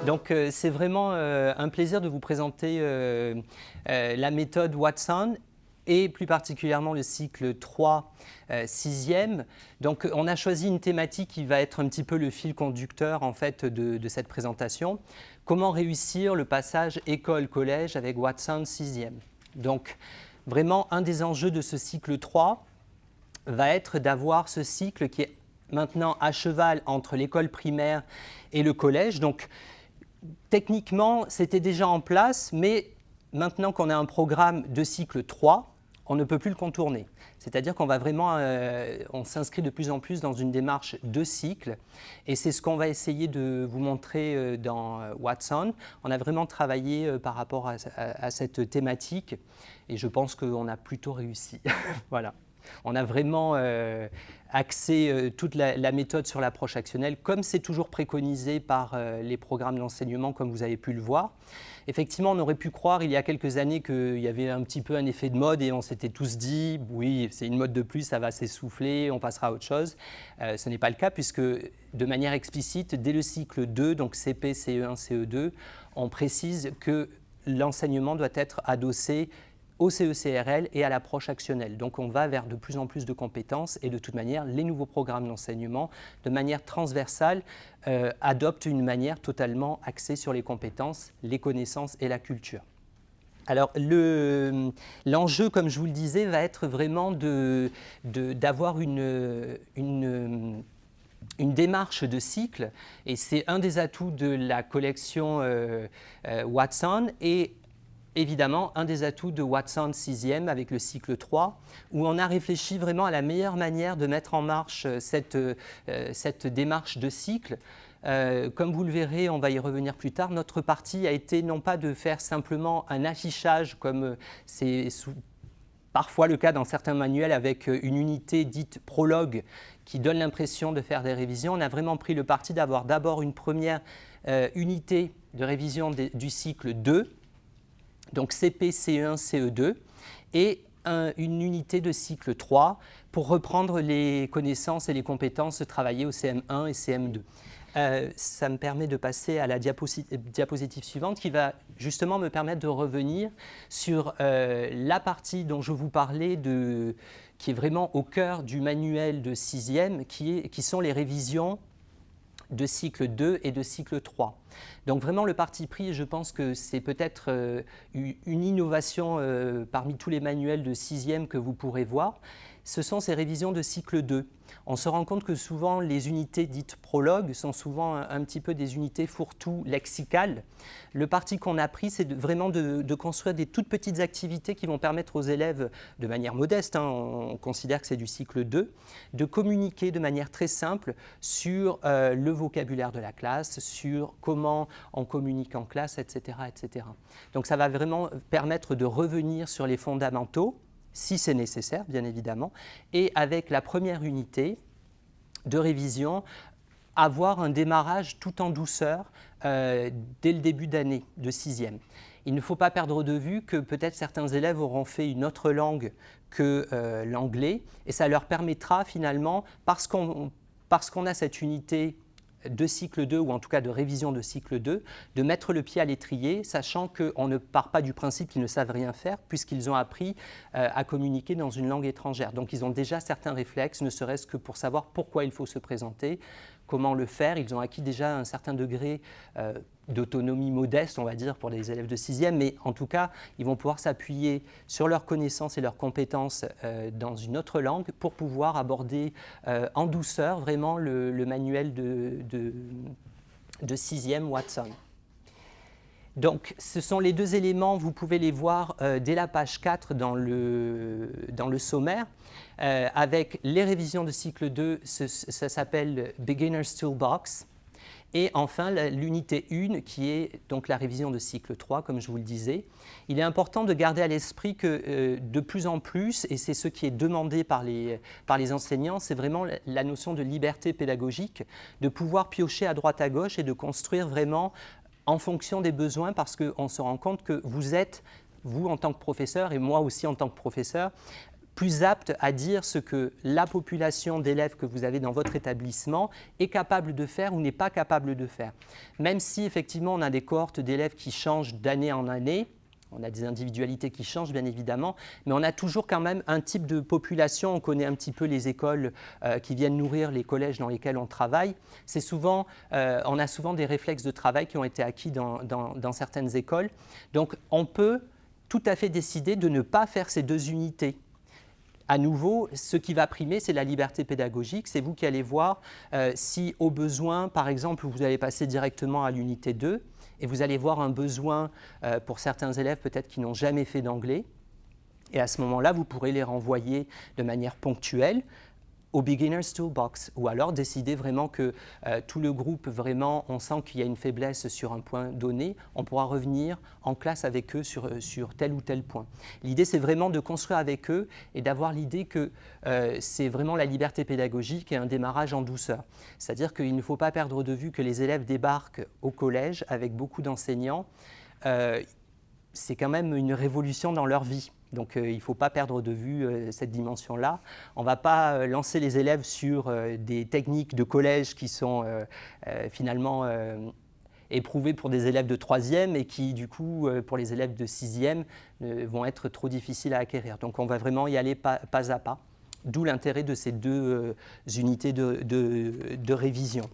Donc, c'est vraiment un plaisir de vous présenter la méthode Watson et plus particulièrement le cycle 3, 6e. Donc, on a choisi une thématique qui va être un petit peu le fil conducteur en fait, de cette présentation. Comment réussir le passage école-collège avec Watson 6e. Donc, vraiment, un des enjeux de ce cycle 3 va être d'avoir ce cycle qui est maintenant à cheval entre l'école primaire et le collège. Donc, techniquement, c'était déjà en place, mais maintenant qu'on a un programme de cycle 3, on ne peut plus le contourner. C'est-à-dire qu'on va vraiment, on s'inscrit de plus en plus dans une démarche de cycle, et c'est ce qu'on va essayer de vous montrer dans Watson. On a vraiment travaillé par rapport à cette thématique, et je pense qu'on a plutôt réussi. Voilà. On a vraiment axé toute la méthode sur l'approche actionnelle, comme c'est toujours préconisé par les programmes d'enseignement, comme vous avez pu le voir. Effectivement, on aurait pu croire il y a quelques années qu'il y avait un petit peu un effet de mode et on s'était tous dit « oui, c'est une mode de plus, ça va s'essouffler, on passera à autre chose ». Ce n'est pas le cas puisque de manière explicite, dès le cycle 2, donc CP, CE1, CE2, on précise que l'enseignement doit être adossé au CE-CRL et à l'approche actionnelle. Donc on va vers de plus en plus de compétences et de toute manière, les nouveaux programmes d'enseignement, de manière transversale, adoptent une manière totalement axée sur les compétences, les connaissances et la culture. Alors l'enjeu, comme je vous le disais, va être vraiment d'avoir une démarche de cycle, et c'est un des atouts de la collection Watson, et évidemment, un des atouts de Watson 6e avec le cycle 3, où on a réfléchi vraiment à la meilleure manière de mettre en marche cette démarche de cycle. Comme vous le verrez, on va y revenir plus tard, notre parti a été non pas de faire simplement un affichage comme c'est parfois le cas dans certains manuels avec une unité dite prologue qui donne l'impression de faire des révisions. On a vraiment pris le parti d'avoir d'abord une première unité de révision du cycle 2, donc CP, CE1, CE2, et une unité de cycle 3 pour reprendre les connaissances et les compétences travaillées au CM1 et CM2. Ça me permet de passer à la diapositive suivante qui va justement me permettre de revenir sur la partie dont je vous parlais, qui est vraiment au cœur du manuel de 6e, qui sont les révisions de cycle 2 et de cycle 3. Donc vraiment le parti pris, je pense que c'est peut-être une innovation parmi tous les manuels de 6e que vous pourrez voir, ce sont ces révisions de cycle 2. On se rend compte que souvent les unités dites prologues sont souvent un petit peu des unités fourre-tout lexicales. Le parti qu'on a pris, c'est vraiment de construire des toutes petites activités qui vont permettre aux élèves, de manière modeste, hein, on considère que c'est du cycle 2, de communiquer de manière très simple sur le vocabulaire de la classe, sur comment on communique en classe, etc., etc. Donc ça va vraiment permettre de revenir sur les fondamentaux, si c'est nécessaire, bien évidemment, et avec la première unité de révision, avoir un démarrage tout en douceur dès le début d'année de 6e. Il ne faut pas perdre de vue que peut-être certains élèves auront fait une autre langue que l'anglais, et ça leur permettra finalement, parce qu'on a cette unité de cycle 2, ou en tout cas de révision de cycle 2, de mettre le pied à l'étrier, sachant qu'on ne part pas du principe qu'ils ne savent rien faire, puisqu'ils ont appris à communiquer dans une langue étrangère. Donc ils ont déjà certains réflexes, ne serait-ce que pour savoir pourquoi il faut se présenter, comment le faire. Ils ont acquis déjà un certain degré d'autonomie modeste, on va dire, pour les élèves de 6e, mais en tout cas, ils vont pouvoir s'appuyer sur leurs connaissances et leurs compétences dans une autre langue pour pouvoir aborder en douceur vraiment le manuel de 6e Watson. Donc, ce sont les deux éléments, vous pouvez les voir dès la page 4 dans le sommaire, avec les révisions de cycle 2, ça s'appelle Beginner's Toolbox, et enfin l'unité 1 qui est donc la révision de cycle 3, comme je vous le disais. Il est important de garder à l'esprit que de plus en plus, et c'est ce qui est demandé par les enseignants, c'est vraiment la notion de liberté pédagogique, de pouvoir piocher à droite à gauche et de construire vraiment en fonction des besoins, parce qu'on se rend compte que vous êtes, vous en tant que professeur et moi aussi en tant que professeur, plus apte à dire ce que la population d'élèves que vous avez dans votre établissement est capable de faire ou n'est pas capable de faire. Même si effectivement on a des cohortes d'élèves qui changent d'année en année, on a des individualités qui changent bien évidemment, mais on a toujours quand même un type de population. On connaît un petit peu les écoles qui viennent nourrir les collèges dans lesquels on travaille. C'est souvent, on a souvent des réflexes de travail qui ont été acquis dans certaines écoles. Donc on peut tout à fait décider de ne pas faire ces deux unités. À nouveau, ce qui va primer, c'est la liberté pédagogique. C'est vous qui allez voir si, au besoin, par exemple, vous allez passer directement à l'unité 2 et vous allez voir un besoin pour certains élèves peut-être qui n'ont jamais fait d'anglais. Et à ce moment-là, vous pourrez les renvoyer de manière ponctuelle au Beginner's Toolbox, ou alors décider vraiment que tout le groupe, vraiment, on sent qu'il y a une faiblesse sur un point donné, on pourra revenir en classe avec eux sur tel ou tel point. L'idée, c'est vraiment de construire avec eux et d'avoir l'idée que c'est vraiment la liberté pédagogique et un démarrage en douceur. C'est-à-dire qu'il ne faut pas perdre de vue que les élèves débarquent au collège avec beaucoup d'enseignants. C'est quand même une révolution dans leur vie. Donc il ne faut pas perdre de vue cette dimension-là. On ne va pas lancer les élèves sur des techniques de collège qui sont finalement éprouvées pour des élèves de 3e et qui, du coup, pour les élèves de 6e, vont être trop difficiles à acquérir. Donc on va vraiment y aller pas à pas, d'où l'intérêt de ces deux unités de révision.